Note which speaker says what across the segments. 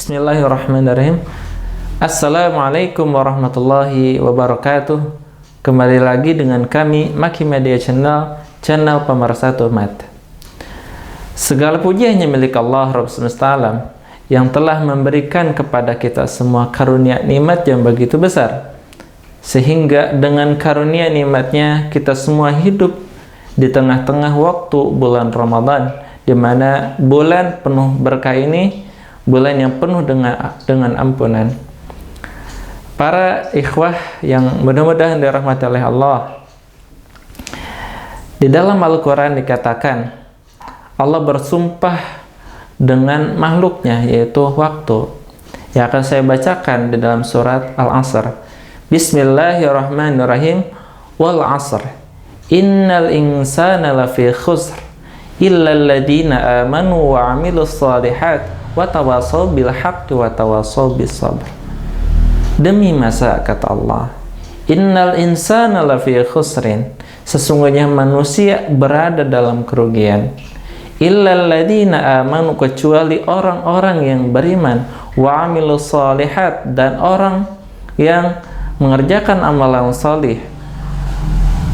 Speaker 1: Bismillahirrahmanirrahim. Assalamualaikum warahmatullahi wabarakatuh. Kembali lagi dengan kami Maki Media Channel, channel pemersatu umat. Segala puji hanya milik Allah Rabb semesta alam yang telah memberikan kepada kita semua karunia nikmat yang begitu besar, sehingga dengan karunia nikmatnya kita semua hidup di tengah-tengah waktu bulan Ramadan, di mana bulan penuh berkah ini bulan yang penuh dengan ampunan. Para ikhwah yang mudah-mudahan dirahmati oleh Allah, di dalam Al-Quran dikatakan Allah bersumpah dengan makhluknya, yaitu waktu, yang akan saya bacakan di dalam surat Al-Asr. Bismillahirrahmanirrahim. Wal asr innal insana lafi khusr illa alladhina amanu wa amilus salihat wa tawasaw bil haqqi wa tawasaw bis sabr. Demi masa, kata Allah, innal insana lafi khusrin, sesungguhnya manusia berada dalam kerugian, illal ladina amanu, kecuali orang-orang yang beriman, wa amilus salihat, dan orang yang mengerjakan amalan salih,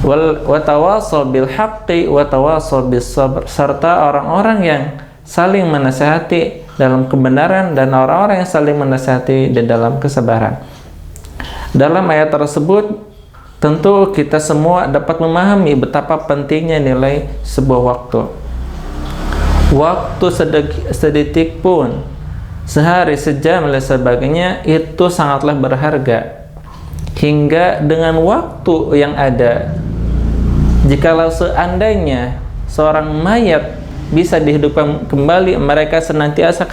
Speaker 1: wa tawasaw bil haqqi wa tawasaw bis sabr, serta orang-orang yang saling menasihati dalam kebenaran dan orang-orang yang saling menasihati di dalam kesabaran. Dalam ayat tersebut tentu kita semua dapat memahami betapa pentingnya nilai sebuah waktu. Waktu sedetik pun, sehari, sejam, dan sebagainya, itu sangatlah berharga. Hingga dengan waktu yang ada, jikalau seandainya seorang mayat bisa dihidupkan kembali, mereka senantiasa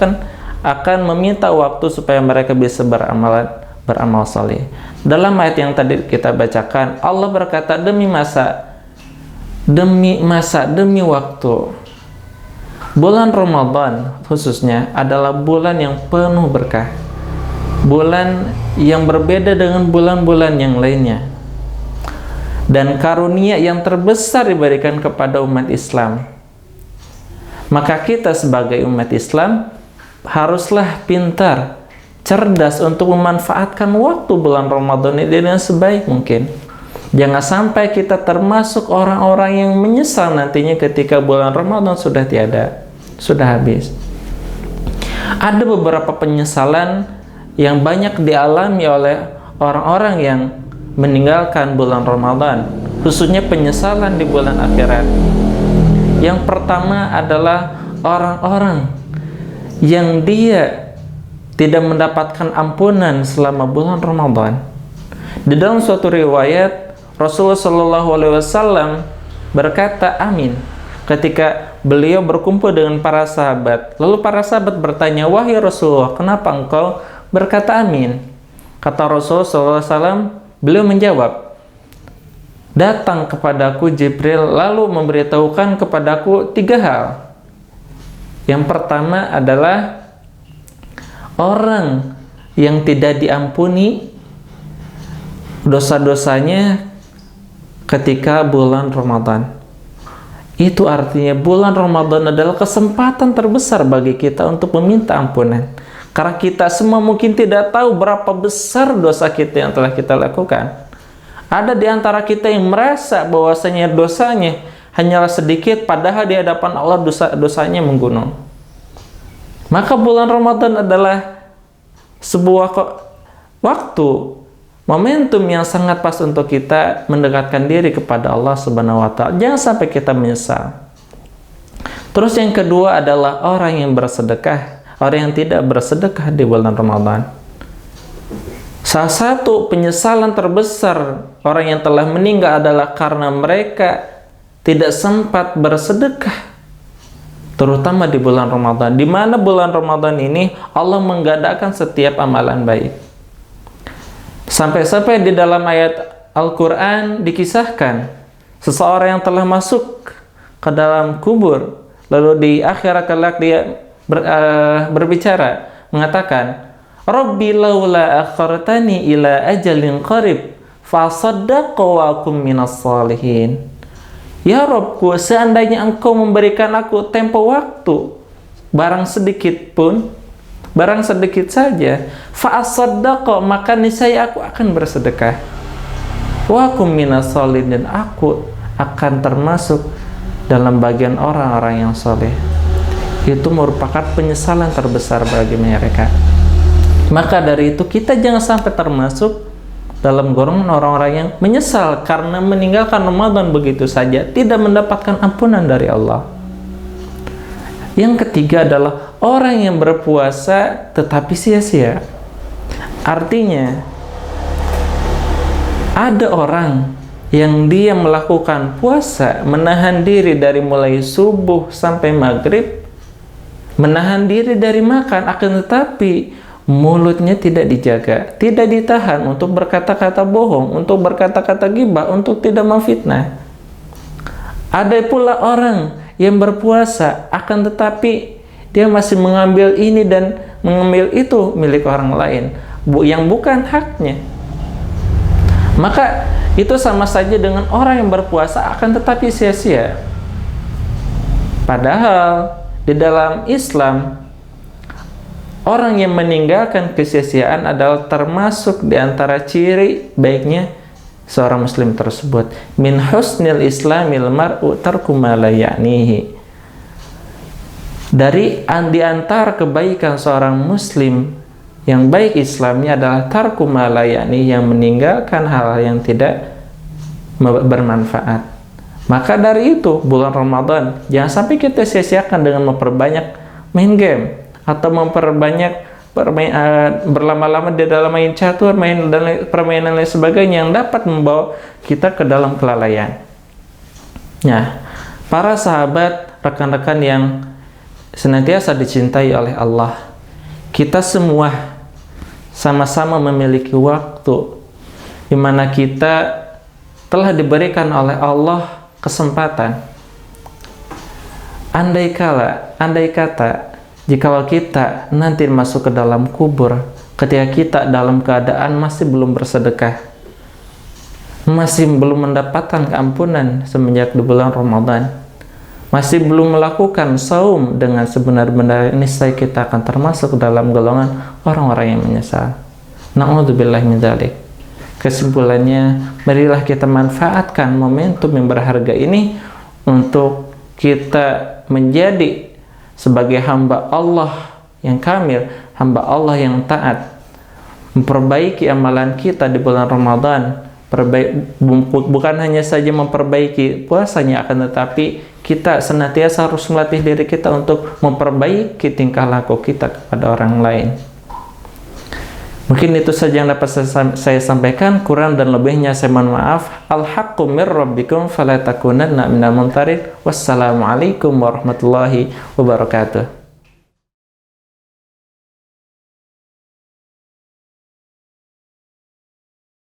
Speaker 1: akan meminta waktu supaya mereka bisa beramal saleh. Dalam ayat yang tadi kita bacakan, Allah berkata, demi demi waktu. Bulan Ramadan khususnya adalah bulan yang penuh berkah, bulan yang berbeda dengan bulan-bulan yang lainnya, dan karunia yang terbesar diberikan kepada umat Islam. Maka kita sebagai umat Islam haruslah pintar, cerdas untuk memanfaatkan waktu bulan Ramadan ini dengan sebaik mungkin. Jangan sampai kita termasuk orang-orang yang menyesal nantinya ketika bulan Ramadan sudah tiada, sudah habis. Ada beberapa penyesalan yang banyak dialami oleh orang-orang yang meninggalkan bulan Ramadan, khususnya penyesalan di bulan akhirat. Yang pertama adalah orang-orang yang dia tidak mendapatkan ampunan selama bulan Ramadan. Di dalam suatu riwayat, Rasulullah SAW berkata amin ketika beliau berkumpul dengan para sahabat. Lalu para sahabat bertanya, wahai Rasulullah, kenapa engkau berkata amin? Kata Rasulullah SAW, beliau menjawab, datang kepadaku Jibril lalu memberitahukan kepadaku 3 hal. Yang pertama adalah orang yang tidak diampuni dosa-dosanya ketika bulan Ramadan. Itu artinya bulan Ramadan adalah kesempatan terbesar bagi kita untuk meminta ampunan, karena kita semua mungkin tidak tahu berapa besar dosa kita yang telah kita lakukan. Ada di antara kita yang merasa bahwasanya dosanya hanyalah sedikit, padahal di hadapan Allah dosanya menggunung. Maka bulan Ramadan adalah sebuah waktu, momentum yang sangat pas untuk kita mendekatkan diri kepada Allah Subhanahu wa Ta'ala. Jangan sampai kita menyesal. Terus yang kedua adalah orang yang bersedekah, orang yang tidak bersedekah di bulan Ramadan. Salah satu penyesalan terbesar orang yang telah meninggal adalah karena mereka tidak sempat bersedekah, terutama di bulan Ramadan, di mana bulan Ramadan ini Allah menggandakan setiap amalan baik. Sampai-sampai di dalam ayat Al-Quran dikisahkan seseorang yang telah masuk ke dalam kubur, lalu di akhirat kelak dia berbicara, mengatakan, Rabbi laula akhartani ila ajalin qarib fa saddaqa wa akum minas salihin. Ya Rabbku, seandainya engkau memberikan aku tempo waktu barang sedikit pun, barang sedikit saja, fa'asaddaqa, maka niscaya aku akan bersedekah. Wa kum minas sholihin, dan aku akan termasuk dalam bagian orang-orang yang soleh. Itu merupakan penyesalan terbesar bagi mereka. Maka dari itu kita jangan sampai termasuk dalam golongan orang-orang yang menyesal karena meninggalkan Ramadan begitu saja, tidak mendapatkan ampunan dari Allah. Yang ketiga adalah orang yang berpuasa tetapi sia-sia. Artinya, ada orang yang dia melakukan puasa, menahan diri dari mulai subuh sampai maghrib, menahan diri dari makan, akan tetapi mulutnya tidak dijaga, tidak ditahan untuk berkata-kata bohong, untuk berkata-kata ghibah, untuk tidak memfitnah. Ada pula orang yang berpuasa, akan tetapi dia masih mengambil ini dan mengambil itu milik orang lain, yang bukan haknya. Maka itu sama saja dengan orang yang berpuasa, akan tetapi sia-sia. Padahal di dalam Islam, orang yang meninggalkan kesia-siaan adalah termasuk di antara ciri baiknya seorang muslim tersebut. Min husnil islamil mar'u tarku ma la ya'nihi. Di antara kebaikan seorang muslim yang baik Islamnya adalah tarku ma la ya'nihi, yang meninggalkan hal yang tidak bermanfaat. Maka dari itu, bulan Ramadan jangan sampai kita sia-siakan dengan memperbanyak main game atau memperbanyak berlama-lama di dalam main catur, permainan lain sebagainya yang dapat membawa kita ke dalam kelalaian. Nah, para sahabat, rekan-rekan yang senantiasa dicintai oleh Allah, kita semua sama-sama memiliki waktu di mana kita telah diberikan oleh Allah kesempatan. Andai kata jikalau kita nanti masuk ke dalam kubur, ketika kita dalam keadaan masih belum bersedekah, masih belum mendapatkan keampunan semenjak di bulan Ramadan, masih belum melakukan saum dengan sebenar-benar, niscaya kita akan termasuk dalam golongan orang-orang yang menyesal. Na'udzubillahi min dzalik. Kesimpulannya, marilah kita manfaatkan momentum yang berharga ini untuk kita menjadi sebagai hamba Allah yang kamil, hamba Allah yang taat, memperbaiki amalan kita di bulan Ramadan, bukan hanya saja memperbaiki puasanya, akan tetapi kita senantiasa harus melatih diri kita untuk memperbaiki tingkah laku kita kepada orang lain. Mungkin itu saja yang dapat saya sampaikan. Kurang dan lebihnya saya mohon maaf. Al-haqqu mir rabbikum fala takunanna minal mumtarin. Wassalamualaikum warahmatullahi wabarakatuh.